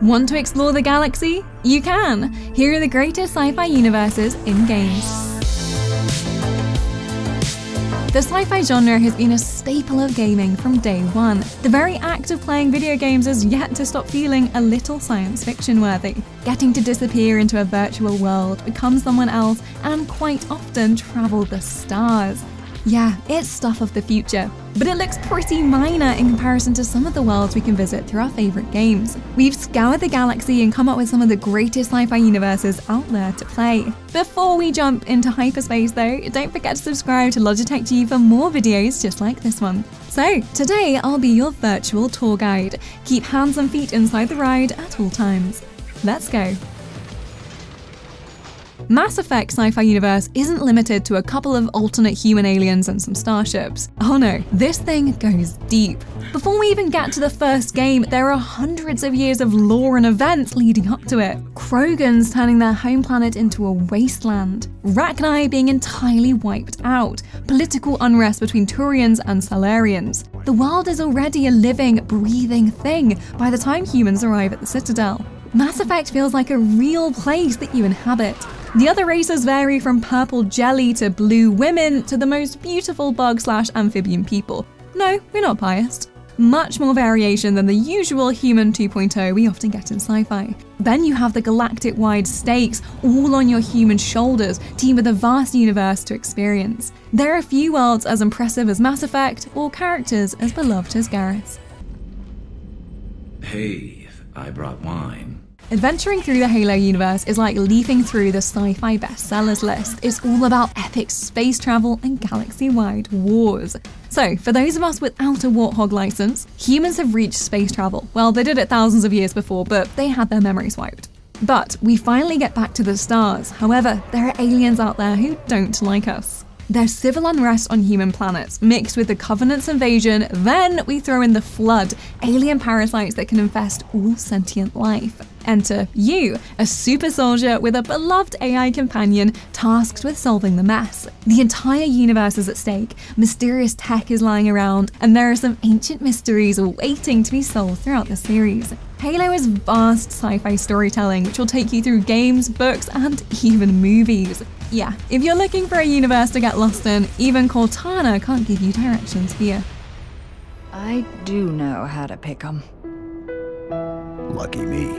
Want to explore the galaxy? You can! Here are the greatest sci-fi universes in games. The sci-fi genre has been a staple of gaming from day one. The very act of playing video games has yet to stop feeling a little science fiction worthy. Getting to disappear into a virtual world, become someone else, and quite often travel the stars. Yeah, it's stuff of the future, but it looks pretty minor in comparison to some of the worlds we can visit through our favourite games. We've scoured the galaxy and come up with some of the greatest sci-fi universes out there to play. Before we jump into hyperspace though, don't forget to subscribe to Logitech G for more videos just like this one. So, today I'll be your virtual tour guide. Keep hands and feet inside the ride at all times. Let's go. Mass Effect's sci-fi universe isn't limited to a couple of alternate human aliens and some starships. Oh no, this thing goes deep. Before we even get to the first game, there are hundreds of years of lore and events leading up to it. Krogans turning their home planet into a wasteland, Rachni being entirely wiped out, political unrest between Turians and Salarians. The world is already a living, breathing thing by the time humans arrive at the Citadel. Mass Effect feels like a real place that you inhabit. The other races vary from purple jelly to blue women to the most beautiful bug/amphibian people. No, we're not biased. Much more variation than the usual human 2.0 we often get in sci-fi. Then you have the galactic-wide stakes all on your human shoulders, teamed with a vast universe to experience. There are few worlds as impressive as Mass Effect or characters as beloved as Garrus. Hey, I brought wine. Adventuring through the Halo universe is like leafing through the sci-fi bestsellers list. It's all about epic space travel and galaxy-wide wars. So, for those of us without a Warthog license, humans have reached space travel. Well, they did it thousands of years before, but they had their memories wiped. But we finally get back to the stars. However, there are aliens out there who don't like us. There's civil unrest on human planets, mixed with the Covenant's invasion, then we throw in the Flood, alien parasites that can infest all sentient life. Enter you, a super soldier with a beloved AI companion tasked with solving the mess. The entire universe is at stake, mysterious tech is lying around, and there are some ancient mysteries waiting to be solved throughout the series. Halo is vast sci-fi storytelling which will take you through games, books, and even movies. Yeah, if you're looking for a universe to get lost in, even Cortana can't give you directions here. I do know how to pick 'em. Lucky me.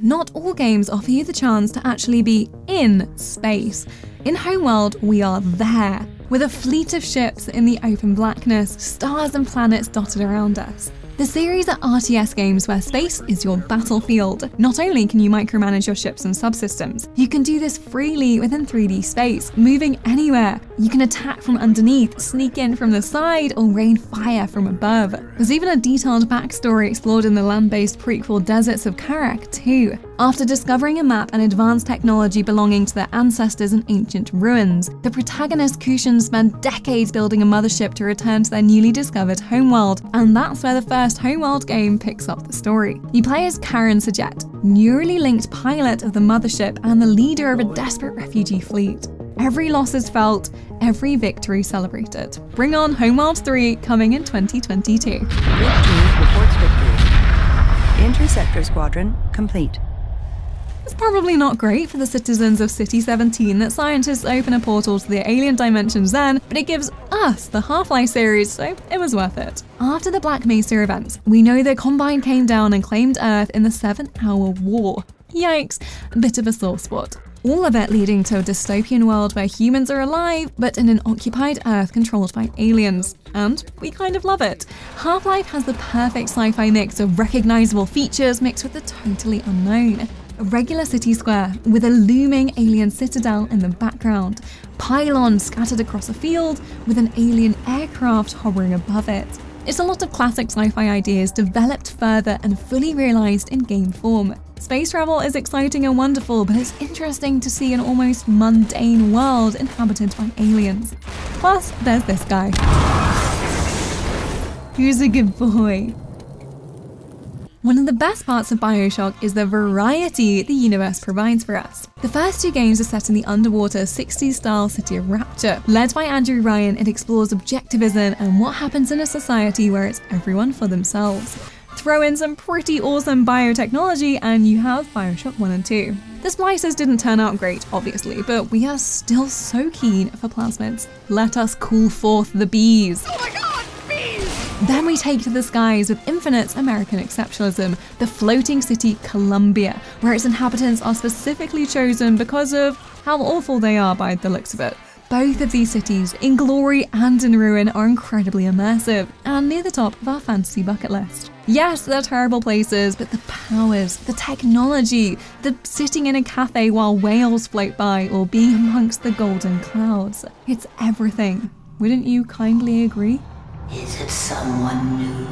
Not all games offer you the chance to actually be in space. In Homeworld, we are there, with a fleet of ships in the open blackness, stars and planets dotted around us. The series are RTS games where space is your battlefield. Not only can you micromanage your ships and subsystems, you can do this freely within 3D space, moving anywhere. You can attack from underneath, sneak in from the side, or rain fire from above. There's even a detailed backstory explored in the land-based prequel Deserts of Karak too. After discovering a map and advanced technology belonging to their ancestors in ancient ruins, the protagonist Kushan spend decades building a mothership to return to their newly discovered homeworld, and that's where the first Homeworld game picks up the story. You play as Karen Sajet, neurally linked pilot of the mothership and the leader of a desperate refugee fleet. Every loss is felt, every victory celebrated. Bring on Homeworld 3 coming in 2022. Victory reports victory. Interceptor squadron complete. It's probably not great for the citizens of City 17 that scientists open a portal to the alien dimensions then, but it gives us the Half-Life series, so it was worth it. After the Black Mesa events, we know the Combine came down and claimed Earth in the 7-hour war. Yikes, a bit of a sore spot. All of it leading to a dystopian world where humans are alive, but in an occupied Earth controlled by aliens. And we kind of love it. Half-Life has the perfect sci-fi mix of recognizable features mixed with the totally unknown. A regular city square with a looming alien citadel in the background, pylons scattered across a field with an alien aircraft hovering above it. It's a lot of classic sci-fi ideas developed further and fully realized in game form. Space travel is exciting and wonderful, but it's interesting to see an almost mundane world inhabited by aliens. Plus, there's this guy. Who's a good boy? One of the best parts of BioShock is the variety the universe provides for us. The first 2 games are set in the underwater 60s-style city of Rapture. Led by Andrew Ryan, it explores objectivism and what happens in a society where it's everyone for themselves. Throw in some pretty awesome biotechnology and you have BioShock 1 and 2. The splices didn't turn out great, obviously, but we are still so keen for plasmids. Let us call forth the bees. Oh my god, bees! Then we take to the skies with Infinite's American exceptionalism, the floating city Columbia, where its inhabitants are specifically chosen because of how awful they are by the looks of it. Both of these cities, in glory and in ruin, are incredibly immersive and near the top of our fantasy bucket list. Yes, they're terrible places, but the powers, the technology, the sitting in a cafe while whales float by or being amongst the golden clouds, it's everything. Wouldn't you kindly agree? Is it someone new?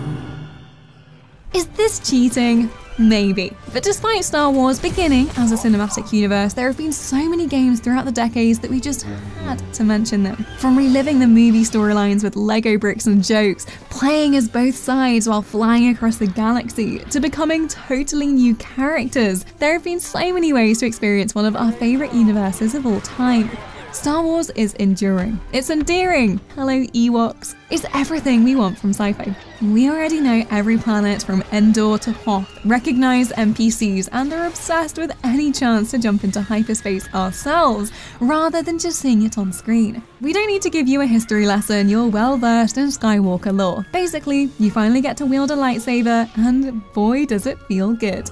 Is this cheating? Maybe. But despite Star Wars beginning as a cinematic universe, there have been so many games throughout the decades that we just had to mention them. From reliving the movie storylines with Lego bricks and jokes, playing as both sides while flying across the galaxy, to becoming totally new characters, there have been so many ways to experience one of our favourite universes of all time. Star Wars is enduring. It's endearing. Hello, Ewoks. It's everything we want from sci-fi. We already know every planet from Endor to Hoth, recognize NPCs, and are obsessed with any chance to jump into hyperspace ourselves, rather than just seeing it on screen. We don't need to give you a history lesson, you're well versed in Skywalker lore. Basically, you finally get to wield a lightsaber, and boy does it feel good.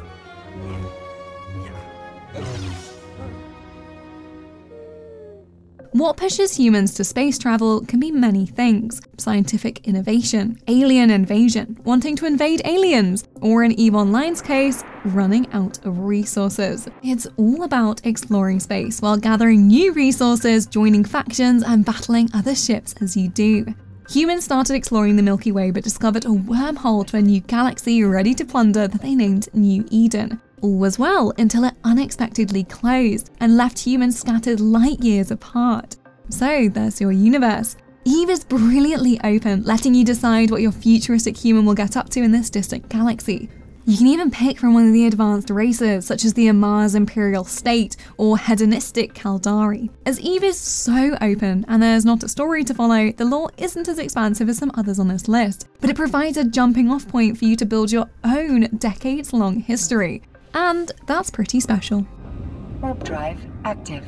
What pushes humans to space travel can be many things. Scientific innovation, alien invasion, wanting to invade aliens, or in EVE Online's case, running out of resources. It's all about exploring space while gathering new resources, joining factions, and battling other ships as you do. Humans started exploring the Milky Way but discovered a wormhole to a new galaxy ready to plunder that they named New Eden. All was well until it unexpectedly closed and left humans scattered light years apart. So there's your universe. EVE is brilliantly open, letting you decide what your futuristic human will get up to in this distant galaxy. You can even pick from one of the advanced races, such as the Mars Imperial State or hedonistic Caldari. As EVE is so open and there's not a story to follow, the lore isn't as expansive as some others on this list, but it provides a jumping off point for you to build your own decades-long history. And that's pretty special. Warp drive active.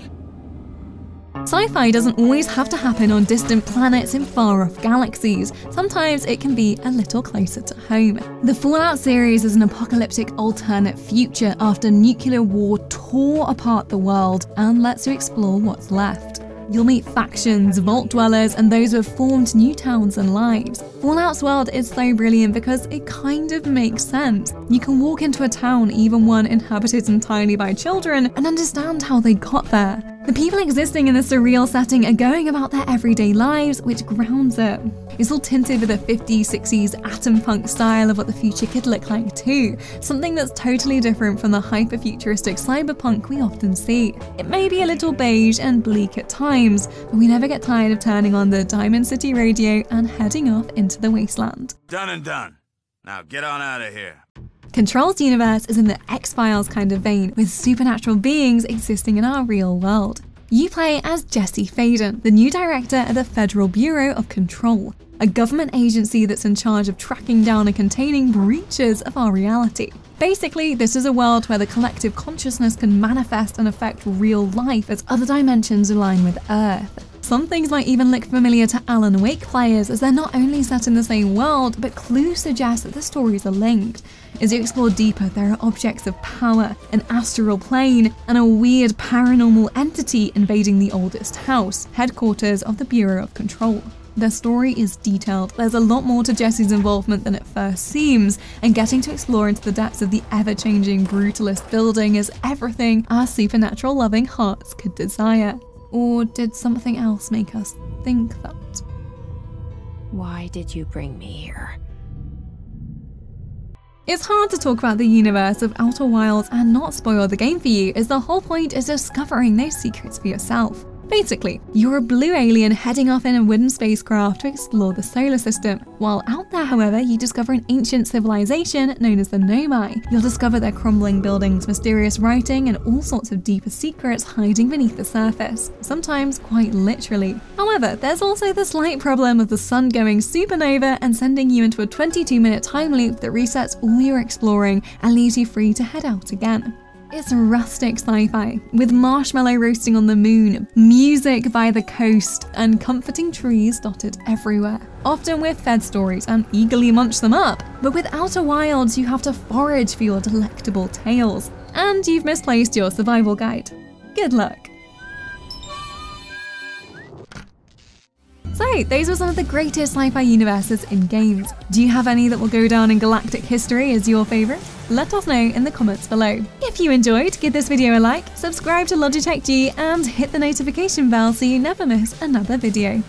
Sci-fi doesn't always have to happen on distant planets in far-off galaxies. Sometimes it can be a little closer to home. The Fallout series is an apocalyptic alternate future after nuclear war tore apart the world and lets you explore what's left. You'll meet factions, vault dwellers, and those who have formed new towns and lives. Fallout's world is so brilliant because it kind of makes sense. You can walk into a town, even one inhabited entirely by children, and understand how they got there. The people existing in this surreal setting are going about their everyday lives, which grounds it. It's all tinted with a 50s, 60s atom punk style of what the future could look like too, something that's totally different from the hyper-futuristic cyberpunk we often see. It may be a little beige and bleak at times, but we never get tired of turning on the Diamond City radio and heading off into the wasteland. Done and done. Now get on out of here. Control's universe is in the X-Files kind of vein, with supernatural beings existing in our real world. You play as Jesse Faden, the new director at the Federal Bureau of Control, a government agency that's in charge of tracking down and containing breaches of our reality. Basically, this is a world where the collective consciousness can manifest and affect real life as other dimensions align with Earth. Some things might even look familiar to Alan Wake players, as they're not only set in the same world, but clues suggest that the stories are linked. As you explore deeper, there are objects of power, an astral plane, and a weird paranormal entity invading the oldest house, headquarters of the Bureau of Control. Their story is detailed, there's a lot more to Jesse's involvement than it first seems, and getting to explore into the depths of the ever-changing brutalist building is everything our supernatural-loving hearts could desire. Or did something else make us think that? Why did you bring me here? It's hard to talk about the universe of Outer Wilds and not spoil the game for you, as the whole point is discovering those secrets for yourself. Basically, you're a blue alien heading off in a wooden spacecraft to explore the solar system. While out there, however, you discover an ancient civilization known as the Nomai. You'll discover their crumbling buildings, mysterious writing, and all sorts of deeper secrets hiding beneath the surface, sometimes quite literally. However, there's also the slight problem of the sun going supernova and sending you into a 22-minute time loop that resets all your exploring and leaves you free to head out again. It's rustic sci-fi, with marshmallow roasting on the moon, music by the coast, and comforting trees dotted everywhere. Often we're fed stories and eagerly munch them up, but with Outer Wilds you have to forage for your delectable tales. And you've misplaced your survival guide. Good luck! So, those were some of the greatest sci-fi universes in games. Do you have any that will go down in galactic history as your favourite? Let us know in the comments below. If you enjoyed, give this video a like, subscribe to Logitech G, and hit the notification bell so you never miss another video.